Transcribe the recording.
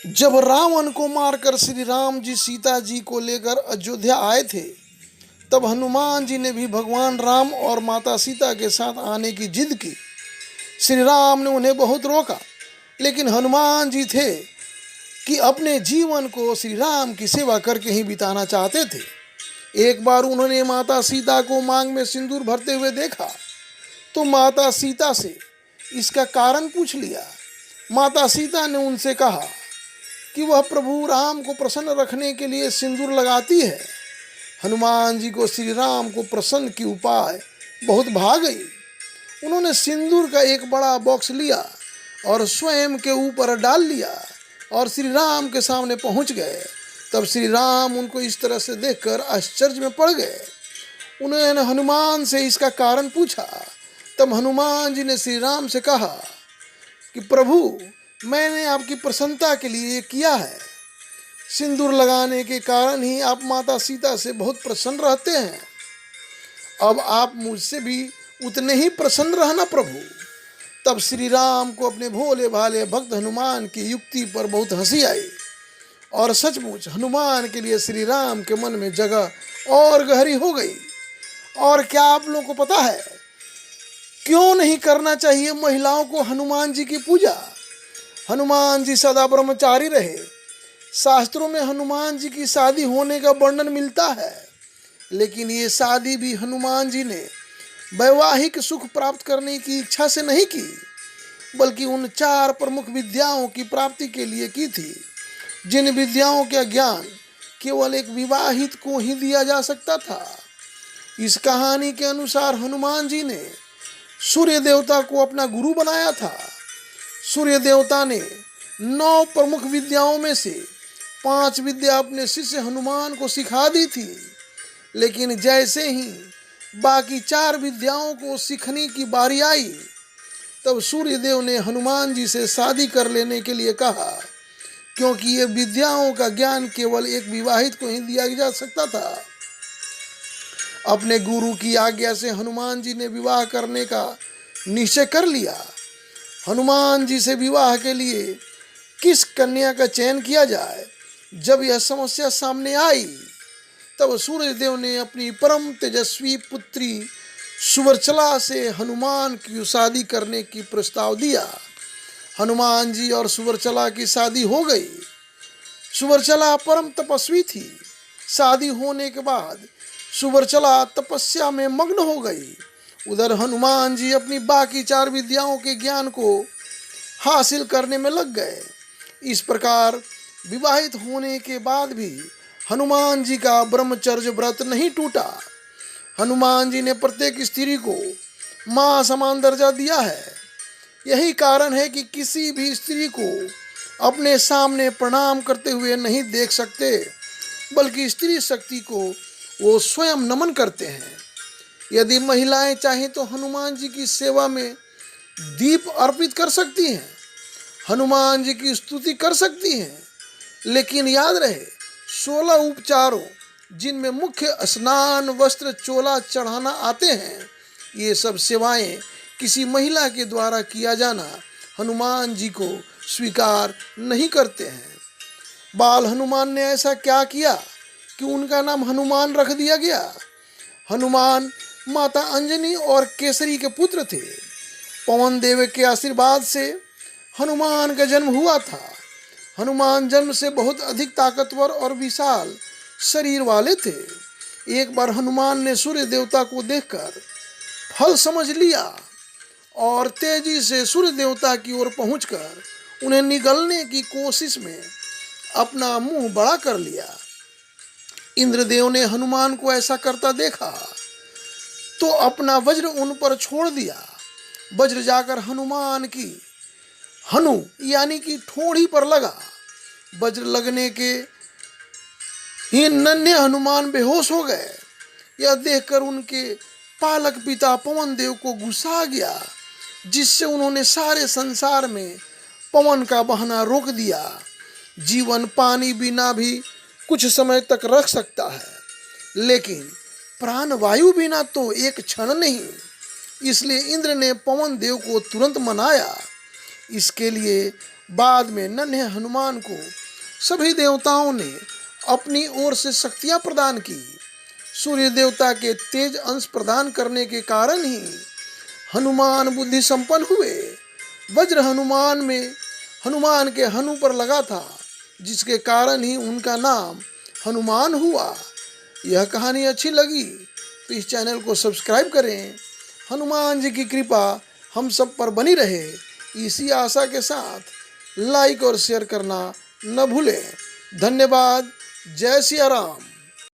जब रावण को मारकर श्री राम जी सीता जी को लेकर अयोध्या आए थे, तब हनुमान जी ने भी भगवान राम और माता सीता के साथ आने की जिद की। श्री राम ने उन्हें बहुत रोका, लेकिन हनुमान जी थे कि अपने जीवन को श्री राम की सेवा करके ही बिताना चाहते थे। एक बार उन्होंने माता सीता को मांग में सिंदूर भरते हुए देखा, तो माता सीता से इसका कारण पूछ लिया। माता सीता ने उनसे कहा कि वह प्रभु राम को प्रसन्न रखने के लिए सिंदूर लगाती है। हनुमान जी को श्री राम को प्रसन्न की उपाय बहुत भा गई। उन्होंने सिंदूर का एक बड़ा बॉक्स लिया और स्वयं के ऊपर डाल लिया और श्री राम के सामने पहुंच गए। तब श्री राम उनको इस तरह से देखकर आश्चर्य में पड़ गए। उन्होंने हनुमान से इसका कारण पूछा। तब हनुमान जी ने श्री राम से कहा कि प्रभु, मैंने आपकी प्रसन्नता के लिए ये किया है। सिंदूर लगाने के कारण ही आप माता सीता से बहुत प्रसन्न रहते हैं। अब आप मुझसे भी उतने ही प्रसन्न रहना प्रभु। तब श्री राम को अपने भोले भाले भक्त हनुमान की युक्ति पर बहुत हंसी आई और सचमुच हनुमान के लिए श्री राम के मन में जगह और गहरी हो गई। और क्या आप लोगों को पता है क्यों नहीं करना चाहिए महिलाओं को हनुमान जी की पूजा? हनुमान जी सदा ब्रह्मचारी रहे। शास्त्रों में हनुमान जी की शादी होने का वर्णन मिलता है, लेकिन ये शादी भी हनुमान जी ने वैवाहिक सुख प्राप्त करने की इच्छा से नहीं की, बल्कि उन 4 प्रमुख विद्याओं की प्राप्ति के लिए की थी, जिन विद्याओं का ज्ञान केवल एक विवाहित को ही दिया जा सकता था। इस कहानी के अनुसार हनुमान जी ने सूर्य देवता को अपना गुरु बनाया था। सूर्य देवता ने 9 प्रमुख विद्याओं में से 5 विद्या अपने शिष्य हनुमान को सिखा दी थी, लेकिन जैसे ही बाकी 4 विद्याओं को सीखने की बारी आई, तब सूर्यदेव ने हनुमान जी से शादी कर लेने के लिए कहा, क्योंकि ये विद्याओं का ज्ञान केवल एक विवाहित को ही दिया जा सकता था। अपने गुरु की आज्ञा से हनुमान जी ने विवाह करने का निश्चय कर लिया। हनुमान जी से विवाह के लिए किस कन्या का चयन किया जाए, जब यह समस्या सामने आई, तब सूर्यदेव ने अपनी परम तेजस्वी पुत्री सुवर्चला से हनुमान की शादी करने की प्रस्ताव दिया। हनुमान जी और सुवर्चला की शादी हो गई। सुवर्चला परम तपस्वी थी। शादी होने के बाद सुवर्चला तपस्या में मग्न हो गई। उधर हनुमान जी अपनी बाकी 4 विद्याओं के ज्ञान को हासिल करने में लग गए। इस प्रकार विवाहित होने के बाद भी हनुमान जी का ब्रह्मचर्य व्रत नहीं टूटा। हनुमान जी ने प्रत्येक स्त्री को माँ समान दर्जा दिया है। यही कारण है कि किसी भी स्त्री को अपने सामने प्रणाम करते हुए नहीं देख सकते, बल्कि स्त्री शक्ति को वो स्वयं नमन करते हैं। यदि महिलाएं चाहें तो हनुमान जी की सेवा में दीप अर्पित कर सकती हैं, हनुमान जी की स्तुति कर सकती हैं, लेकिन याद रहे 16 उपचारों, जिनमें मुख्य स्नान, वस्त्र, चोला चढ़ाना आते हैं, ये सब सेवाएं किसी महिला के द्वारा किया जाना हनुमान जी को स्वीकार नहीं करते हैं। बाल हनुमान ने ऐसा क्या किया कि उनका नाम हनुमान रख दिया गया? हनुमान माता अंजनी और केसरी के पुत्र थे। पवन देव के आशीर्वाद से हनुमान का जन्म हुआ था। हनुमान जन्म से बहुत अधिक ताकतवर और विशाल शरीर वाले थे। एक बार हनुमान ने सूर्य देवता को देखकर फल समझ लिया और तेजी से सूर्य देवता की ओर पहुंचकर उन्हें निगलने की कोशिश में अपना मुंह बड़ा कर लिया। इंद्रदेव ने हनुमान को ऐसा करता देखा तो अपना वज्र उन पर छोड़ दिया। वज्र जाकर हनुमान की हनु यानी कि ठोड़ी पर लगा। वज्र लगने के ही नन्हे हनुमान बेहोश हो गए। यह देखकर उनके पालक पिता पवन देव को गुस्सा आ गया, जिससे उन्होंने सारे संसार में पवन का बहना रोक दिया। जीवन पानी बिना भी कुछ समय तक रख सकता है, लेकिन प्राण वायु बिना तो एक क्षण नहीं। इसलिए इंद्र ने पवन देव को तुरंत मनाया। इसके लिए बाद में नन्हे हनुमान को सभी देवताओं ने अपनी ओर से शक्तियां प्रदान की। सूर्य देवता के तेज अंश प्रदान करने के कारण ही हनुमान बुद्धि संपन्न हुए। वज्र हनुमान में हनुमान के हनु पर लगा था, जिसके कारण ही उनका नाम हनुमान हुआ। यह कहानी अच्छी लगी तो इस चैनल को सब्सक्राइब करें। हनुमान जी की कृपा हम सब पर बनी रहे, इसी आशा के साथ लाइक और शेयर करना न भूलें। धन्यवाद। जय सिया राम।